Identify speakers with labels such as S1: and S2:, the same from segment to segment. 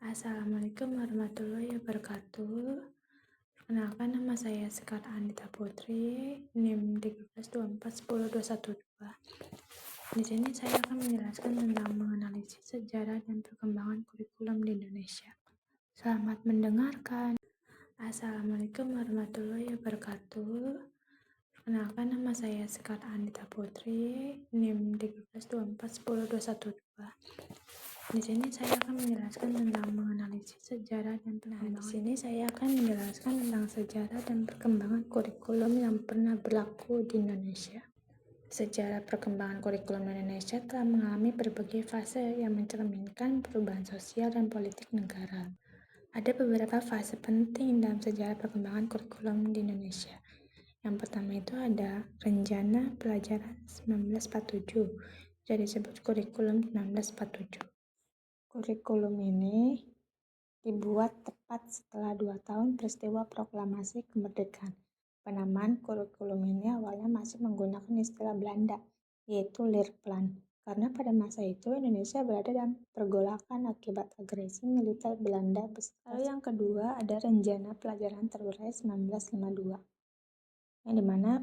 S1: Assalamualaikum warahmatullahi wabarakatuh. Perkenalkan, nama saya Sekar Anita Putri, NIM 1324102112. Di sini saya akan menjelaskan tentang menganalisis sejarah dan perkembangan kurikulum di Indonesia. Selamat mendengarkan. Assalamualaikum warahmatullahi wabarakatuh. Perkenalkan, nama saya Sekar Anita Putri, NIM 1324102112. Di sini saya akan menjelaskan tentang menganalisis sejarah dan perkembangan. Di sini saya akan menjelaskan tentang sejarah dan perkembangan kurikulum yang pernah berlaku di Indonesia. Sejarah perkembangan kurikulum Indonesia telah mengalami berbagai fase yang mencerminkan perubahan sosial dan politik negara. Ada beberapa fase penting dalam sejarah perkembangan kurikulum di Indonesia. Yang pertama itu ada Rencana Pelajaran 1947, jadi disebut kurikulum 1947. Kurikulum ini dibuat tepat setelah 2 tahun peristiwa proklamasi kemerdekaan. Penamaan kurikulum ini awalnya masih menggunakan istilah Belanda, yaitu Leerplan, karena pada masa itu Indonesia berada dalam pergolakan akibat agresi militer Belanda besar. Lalu yang kedua ada Rencana Pelajaran Terurai 1952, yang dimana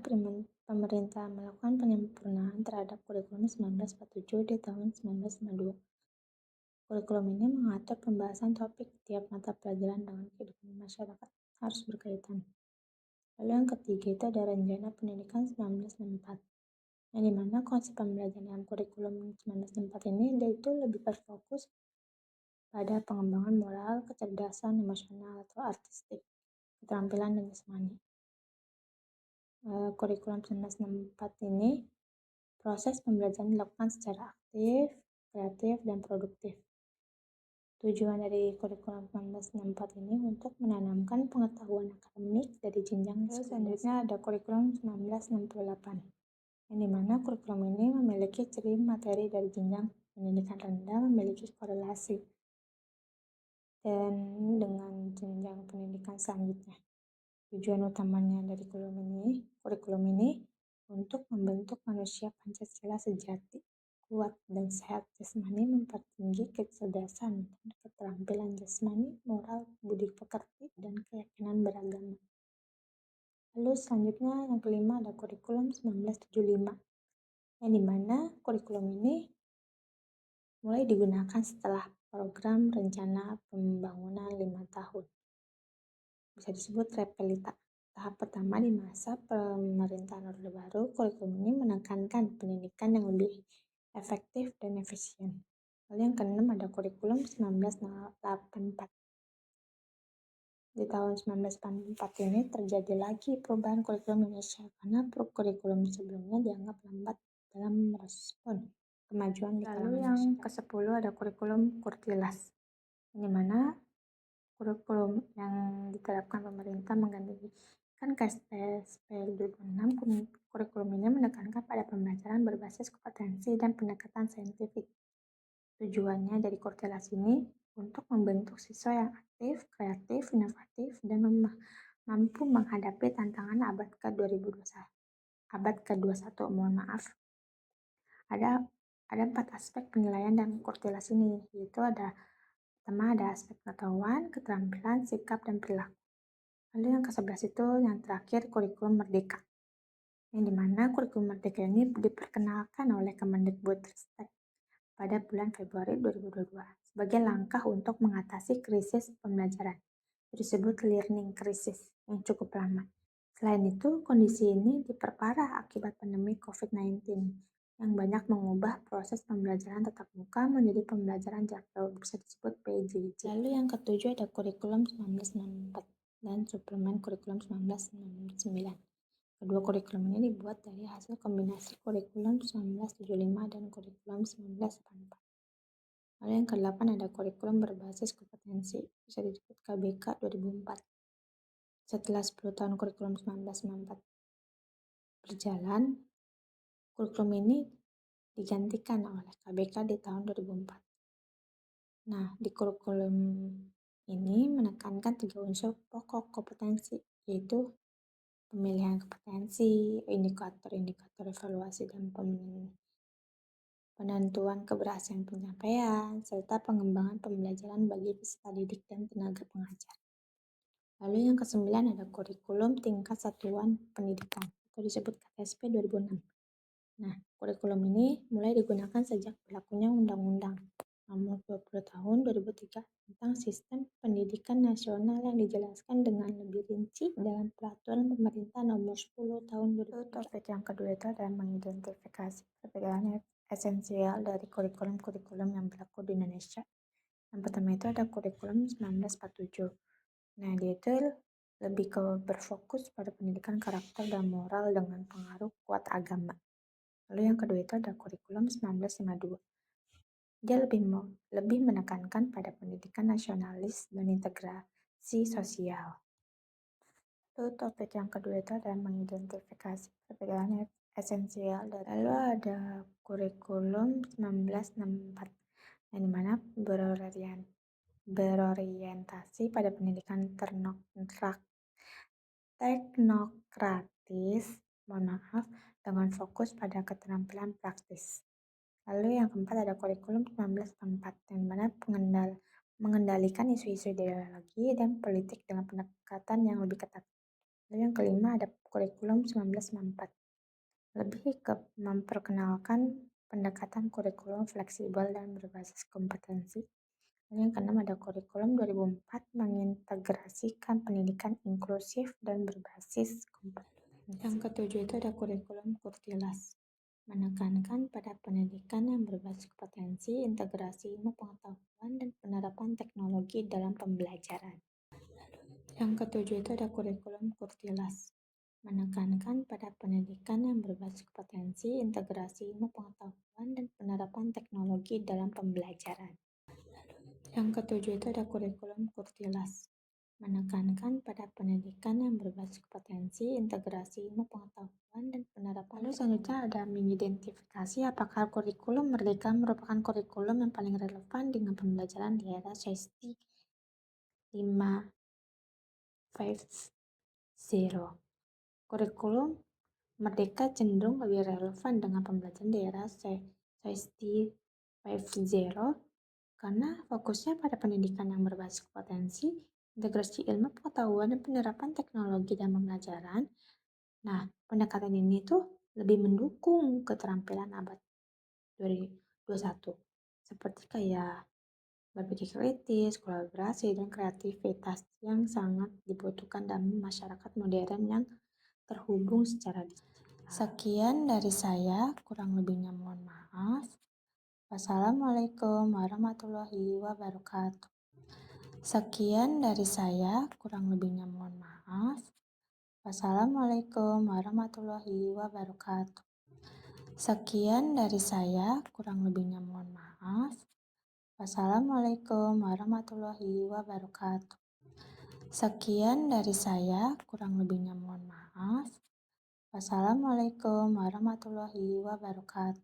S1: pemerintah melakukan penyempurnaan terhadap kurikulum 1947 di tahun 1952. Kurikulum ini mengatur pembahasan topik tiap mata pelajaran dengan kehidupan masyarakat harus berkaitan. Lalu yang ketiga itu ada Rencana Pendidikan 1964, yang dimana konsep pembelajaran dalam kurikulum 1964 ini yaitu lebih berfokus pada pengembangan moral, kecerdasan emosional atau artistik, keterampilan dan jasmani. Kurikulum 1964 ini proses pembelajaran dilakukan secara aktif, kreatif, dan produktif. Tujuan dari kurikulum 1964 ini untuk menanamkan pengetahuan akademik dari jenjang selanjutnya ada kurikulum 1968, yang dimana kurikulum ini memiliki ciri materi dari jenjang pendidikan rendah memiliki korelasi dan dengan jenjang pendidikan selanjutnya. Tujuan utamanya dari kurikulum ini untuk membentuk manusia Pancasila sejati, kuat dan sehat jasmani, mempertinggi kecerdasan dan keterampilan jasmani, moral, budi pekerti, dan keyakinan beragama. Lalu selanjutnya yang kelima ada kurikulum 1975, yang dimana kurikulum ini mulai digunakan setelah program rencana pembangunan 5 tahun. Bisa disebut Repelita. Tahap pertama di masa pemerintahan Orde Baru, kurikulum ini menekankan pendidikan yang lebih efektif dan efisien. Lalu yang keenam ada kurikulum 1984. Di tahun 1984 ini terjadi lagi perubahan kurikulum Indonesia karena kurikulum sebelumnya dianggap lambat dalam merespon kemajuan di kalangan masyarakat. Lalu yang ke-10 ada kurikulum Kurtilas, di mana kurikulum yang diterapkan pemerintah menggantikan KSP 2006. Kurikulum ini menekankan pada pembelajaran berbasis kompetensi dan pendekatan saintifik. Tujuannya dari Kurtilas ini untuk membentuk siswa yang aktif, kreatif, inovatif, dan mampu menghadapi tantangan abad ke-21. Ada 4 aspek penilaian dalam Kurtilas ini, yaitu pertama ada aspek pengetahuan, keterampilan, sikap, dan perilaku. Lalu yang ke-11 itu yang terakhir kurikulum Merdeka, yang dimana kurikulum Merdeka ini diperkenalkan oleh Kemendikbudristek pada bulan Februari 2022 sebagai langkah untuk mengatasi krisis pembelajaran, disebut learning crisis, yang cukup lama. Selain itu, kondisi ini diperparah akibat pandemi COVID-19 yang banyak mengubah proses pembelajaran tatap muka menjadi pembelajaran jarak jauh, bisa disebut PJJ. Lalu yang ketujuh ada kurikulum 1964 dan suplemen kurikulum 1999. Kedua kurikulum ini dibuat dari hasil kombinasi kurikulum 1975 dan kurikulum 1984. Lalu yang ke-8 ada kurikulum berbasis kompetensi, bisa disebut KBK 2004. Setelah 10 tahun kurikulum 1994 berjalan, kurikulum ini digantikan oleh KBK di tahun 2004. Nah, di kurikulum ini menekankan 3 unsur pokok kompetensi, yaitu pemilihan kompetensi, indikator-indikator evaluasi dan penentuan keberhasilan pencapaian, serta pengembangan pembelajaran bagi peserta didik dan tenaga pengajar. Lalu yang ke-9 ada kurikulum tingkat satuan pendidikan atau disebut KTSP 2006. Nah, kurikulum ini mulai digunakan sejak berlakunya Undang-Undang Nomor 20 Tahun 2003 tentang Sistem Pendidikan Nasional yang dijelaskan dengan lebih rinci dalam Peraturan Pemerintah Nomor 10 Tahun 2003. Topik yang kedua itu adalah mengidentifikasi perbedaan esensial dari kurikulum-kurikulum yang berlaku di Indonesia. Yang pertama itu ada kurikulum 1947. Nah, dia itu lebih berfokus pada pendidikan karakter dan moral dengan pengaruh kuat agama. Lalu yang kedua itu ada kurikulum 1952. Dia lebih menekankan pada pendidikan nasionalis dan integrasi sosial. Lalu topik yang kedua itu adalah mengidentifikasi perbedaan esensial. Lalu ada kurikulum 1964 yang dimana berorientasi pada pendidikan teknokratis, dengan fokus pada keterampilan praktis. Lalu yang keempat ada kurikulum 1964 yang mana mengendalikan isu-isu ideologi dan politik dengan pendekatan yang lebih ketat. Lalu yang kelima ada kurikulum 1994 lebih ke memperkenalkan pendekatan kurikulum fleksibel dan berbasis kompetensi. Lalu yang keenam ada kurikulum 2004 mengintegrasikan pendidikan inklusif dan berbasis kompetensi. Yang ketujuh itu ada kurikulum Kurtilas menekankan pada pendidikan yang berbasis kompetensi, integrasi ilmu pengetahuan, dan penerapan teknologi dalam pembelajaran. Yang ketujuh itu ada kurikulum Kurtilas menekankan pada pendidikan yang berbasis kompetensi, integrasi ilmu pengetahuan, dan penerapan teknologi dalam pembelajaran. Yang ketujuh itu ada kurikulum Kurtilas menekankan pada pendidikan yang berbasis kompetensi, integrasi ilmu pengetahuan, dan penerapan. Lalu selanjutnya ada mengidentifikasi apakah kurikulum Merdeka merupakan kurikulum yang paling relevan dengan pembelajaran di era SAISTI 550. Kurikulum Merdeka cenderung lebih relevan dengan pembelajaran di era SAISTI 50 karena fokusnya pada pendidikan yang berbasis kompetensi, integrasi ilmu pengetahuan, dan penerapan teknologi dalam pembelajaran. Nah, pendekatan ini tuh lebih mendukung keterampilan abad 21, seperti kayak berpikir kritis, kolaborasi, dan kreativitas yang sangat dibutuhkan dalam masyarakat modern yang terhubung secara digital. Sekian dari saya, kurang lebihnya mohon maaf. Wassalamualaikum warahmatullahi wabarakatuh. Sekian dari saya, kurang lebihnya mohon maaf. Wassalamualaikum warahmatullahi wabarakatuh. Sekian dari saya, kurang lebihnya mohon maaf. Wassalamualaikum warahmatullahi wabarakatuh. Sekian dari saya, kurang lebihnya mohon maaf. Wassalamualaikum warahmatullahi wabarakatuh.